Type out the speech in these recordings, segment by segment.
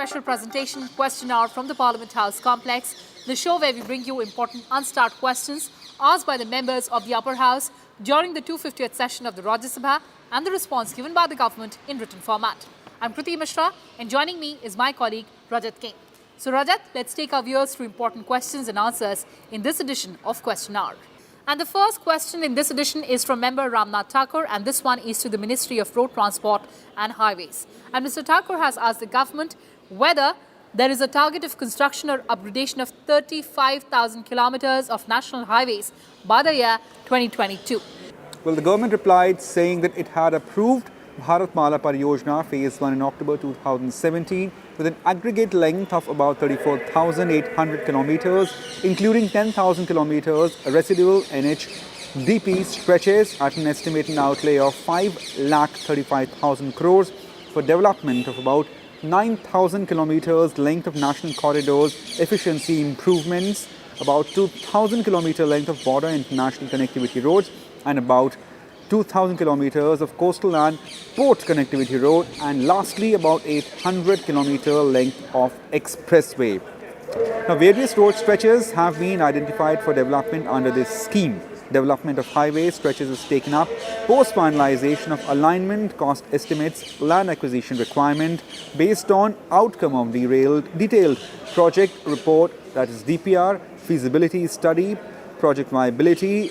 special presentation, Question Hour from the Parliament House complex, the show where we bring you important unstart questions asked by the members of the upper house during the 250th session of the Rajya Sabha and the response given by the government in written format. I'm Kriti Mishra and joining me is my colleague Rajat Kain. So Rajat, let's take our viewers through important questions and answers in this edition of Question Hour. And the first question in this edition is from member Ramnath Thakur, and this one is to the Ministry of Road Transport and Highways. And Mr. Thakur has asked the government whether there is a target of construction or upgradation of 35,000 kilometers of national highways by the year 2022. Well, the government replied saying that it had approved Bharatmala Pariyojana Phase 1 in October 2017 with an aggregate length of about 34,800 kilometers, including 10,000 kilometers residual NH-DP stretches at an estimated outlay of 5,35,000 crores for development of about 9,000 kilometers length of national corridors, efficiency improvements, about 2,000 kilometer length of border international connectivity roads, and about 2,000 kilometers of coastal and port connectivity road, and lastly about 800 kilometer length of expressway. Now, various road stretches have been identified for development under this scheme. Development of highway stretches is taken up post finalization of alignment, cost estimates, land acquisition requirement based on outcome of the detailed project report, that is DPR, feasibility study, project viability,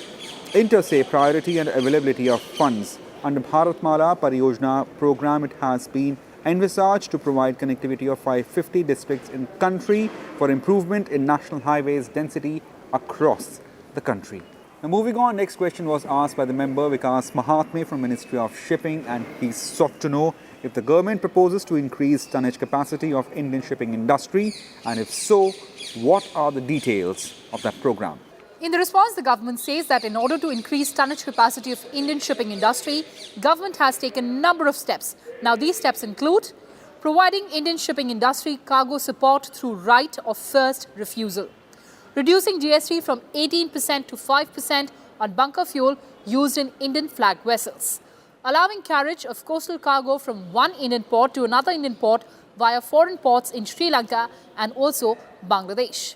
inter-se priority and availability of funds. Under Bharatmala Pariyojana program, it has been envisaged to provide connectivity of 550 districts in country for improvement in national highways density across the country. Now, moving on, next question was asked by the member Vikas Mahatme from Ministry of Shipping, and he sought to know if the government proposes to increase tonnage capacity of Indian shipping industry, and if so, what are the details of that program. In the response, the government says that in order to increase tonnage capacity of Indian shipping industry, government has taken a number of steps. Now, these steps include providing Indian shipping industry cargo support through right of first refusal, reducing GST from 18% to 5% on bunker fuel used in Indian flag vessels, allowing carriage of coastal cargo from one Indian port to another Indian port via foreign ports in Sri Lanka and also Bangladesh,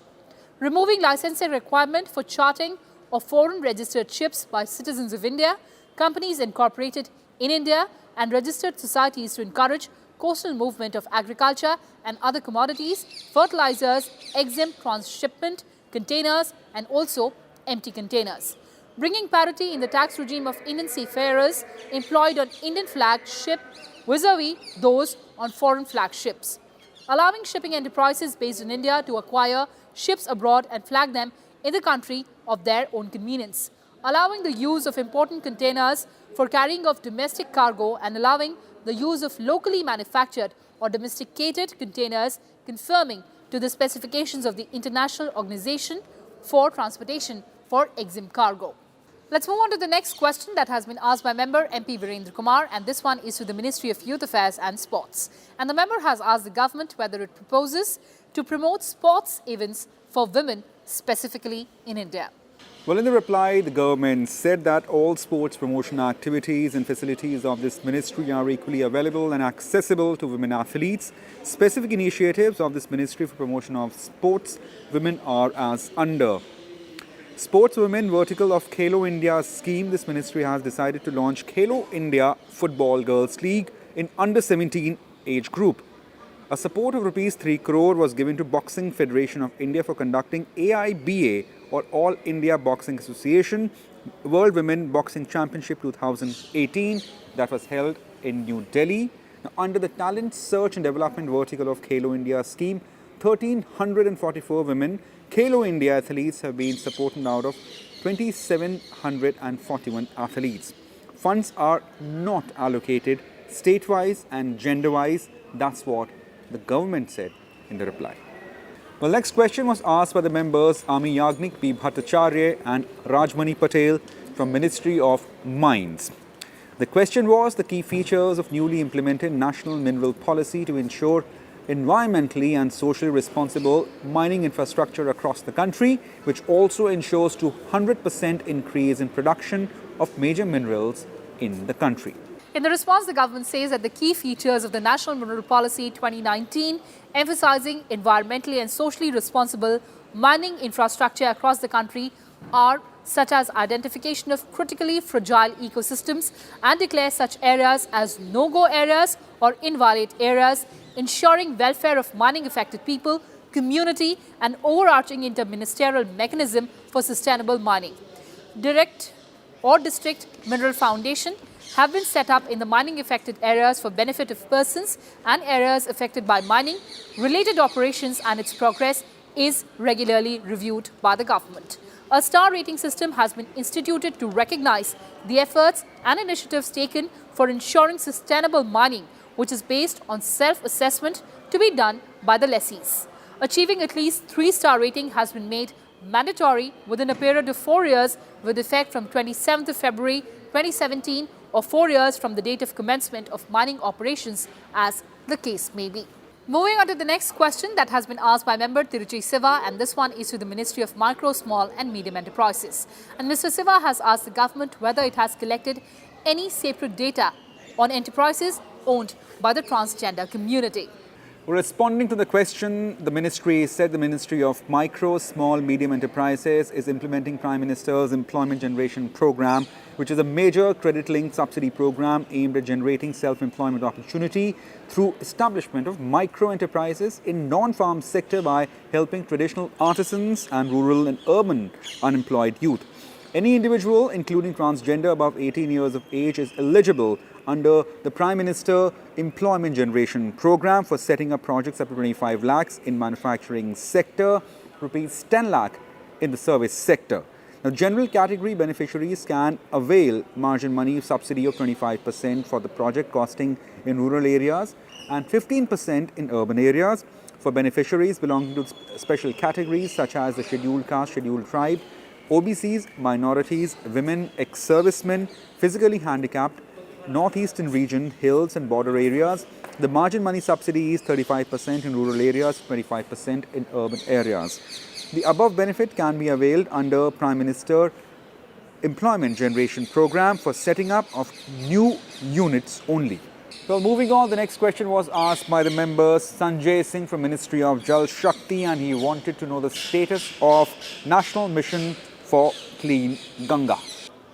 removing licensing requirement for chartering of foreign registered ships by citizens of India, companies incorporated in India and registered societies to encourage coastal movement of agriculture and other commodities, fertilizers, exempt transshipment, containers and also empty containers, bringing parity in the tax regime of Indian seafarers employed on Indian flag ship vis-a-vis those on foreign flag ships, allowing shipping enterprises based in India to acquire ships abroad and flag them in the country of their own convenience, allowing the use of important containers for carrying of domestic cargo and allowing the use of locally manufactured or domesticated containers conforming to the specifications of the International Organization for Transportation for exempt cargo. Let's move on to the next question that has been asked by member MP Virendra Kumar, and this one is to the Ministry of Youth Affairs and Sports. And the member has asked the government whether it proposes to promote sports events for women specifically in India. Well, in the reply, the government said that all sports promotion activities and facilities of this ministry are equally available and accessible to women athletes. Specific initiatives of this ministry for promotion of sports women are as under. Sports Women vertical of Khelo India scheme, this ministry has decided to launch Khelo India Football Girls League in under 17 age group. A support of Rs 3 crore was given to Boxing Federation of India for conducting AIBA or All India Boxing Association World Women Boxing Championship 2018 that was held in New Delhi. Now, under the Talent Search and Development vertical of Khelo India scheme, 1,344 women Khelo India athletes have been supported out of 2,741 athletes. Funds are not allocated state-wise and gender-wise. That's what the government said in the reply. Well, next question was asked by the members Ami Yagnik P. Bhattacharya and Rajmani Patel from Ministry of Mines. The question was the key features of newly implemented National Mineral Policy to ensure environmentally and socially responsible mining infrastructure across the country, which also ensures 200% increase in production of major minerals in the country. In the response, the government says that the key features of the National Mineral Policy 2019, emphasizing environmentally and socially responsible mining infrastructure across the country, are such as identification of critically fragile ecosystems and declare such areas as no-go areas or invalid areas, ensuring welfare of mining-affected people, community and overarching interministerial mechanism for sustainable mining. Direct or district mineral foundation have been set up in the mining affected areas for benefit of persons and areas affected by mining. Related operations and its progress is regularly reviewed by the government. A star rating system has been instituted to recognize the efforts and initiatives taken for ensuring sustainable mining, which is based on self-assessment to be done by the lessees. Achieving at least 3-star rating has been made mandatory within a period of 4 years with effect from 27th of February 2017 or 4 years from the date of commencement of mining operations, as the case may be. Moving on to the next question that has been asked by member Tiruchi Siva, and this one is to the Ministry of Micro, Small and Medium Enterprises. And Mr. Siva has asked the government whether it has collected any separate data on enterprises owned by the transgender community. Responding to the question, the ministry said the Ministry of Micro, Small, Medium Enterprises is implementing Prime Minister's Employment Generation Program, which is a major credit-linked subsidy program aimed at generating self-employment opportunity through establishment of micro-enterprises in non-farm sector by helping traditional artisans and rural and urban unemployed youth. Any individual, including transgender above 18 years of age, is eligible under the Prime Minister Employment Generation Program for setting up projects up to 25 lakhs in manufacturing sector, rupees 10 lakh in the service sector. Now, general category beneficiaries can avail margin money subsidy of 25% for the project costing in rural areas and 15% in urban areas. For beneficiaries belonging to special categories such as the scheduled caste, scheduled tribe, OBCs, minorities, women, ex-servicemen, physically handicapped, northeastern region, hills and border areas, the margin money subsidy is 35% in rural areas, 25% in urban areas. The above benefit can be availed under Prime Minister Employment Generation Program for setting up of new units only. Well, moving on, the next question was asked by the member Sanjay Singh from Ministry of Jal Shakti, and he wanted to know the status of National Mission for Clean Ganga.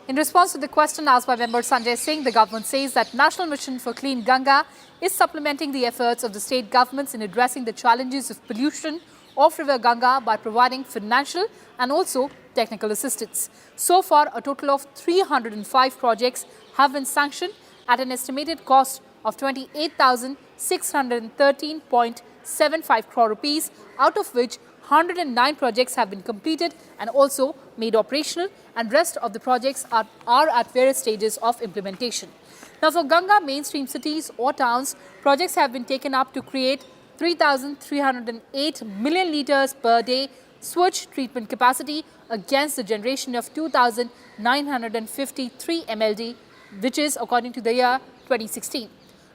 In response to the question asked by member Sanjay Singh, the government says that National Mission for Clean Ganga is supplementing the efforts of the state governments in addressing the challenges of pollution of River Ganga by providing financial and also technical assistance. So far, a total of 305 projects have been sanctioned at an estimated cost of 28,613.75 crore rupees, out of which 109 projects have been completed and also made operational, and rest of the projects are at various stages of implementation. Now, for Ganga mainstream cities or towns, projects have been taken up to create 3,308 million litres per day sewage treatment capacity against the generation of 2,953 MLD, which is according to the year 2016.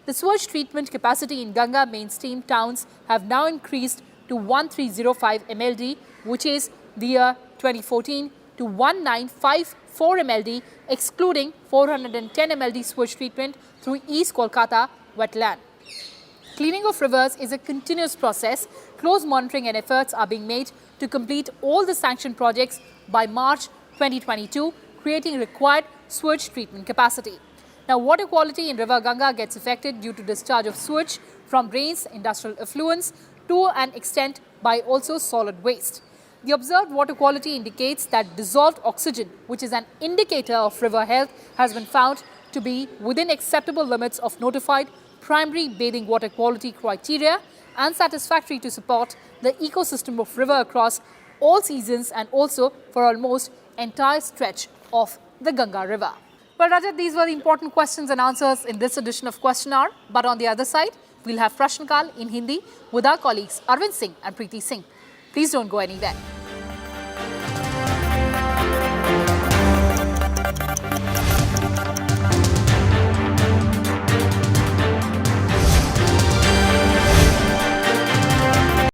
The sewage treatment capacity in Ganga mainstream towns have now increased to 1305 MLD, which is the year 2014, to 1954 MLD, excluding 410 MLD sewage treatment through East Kolkata wetland. Cleaning of rivers is a continuous process. Close monitoring and efforts are being made to complete all the sanctioned projects by March 2022, creating required sewage treatment capacity. Now, water quality in River Ganga gets affected due to discharge of sewage from drains, industrial effluents, to an extent by also solid waste. The observed water quality indicates that dissolved oxygen, which is an indicator of river health, has been found to be within acceptable limits of notified primary bathing water quality criteria and satisfactory to support the ecosystem of river across all seasons and also for almost entire stretch of the Ganga River. Well, Rajat, these were the important questions and answers in this edition of Question Hour. But on the other side, we'll have Prashnkal in Hindi with our colleagues Arvind Singh and Kriti Singh. Please don't go anywhere.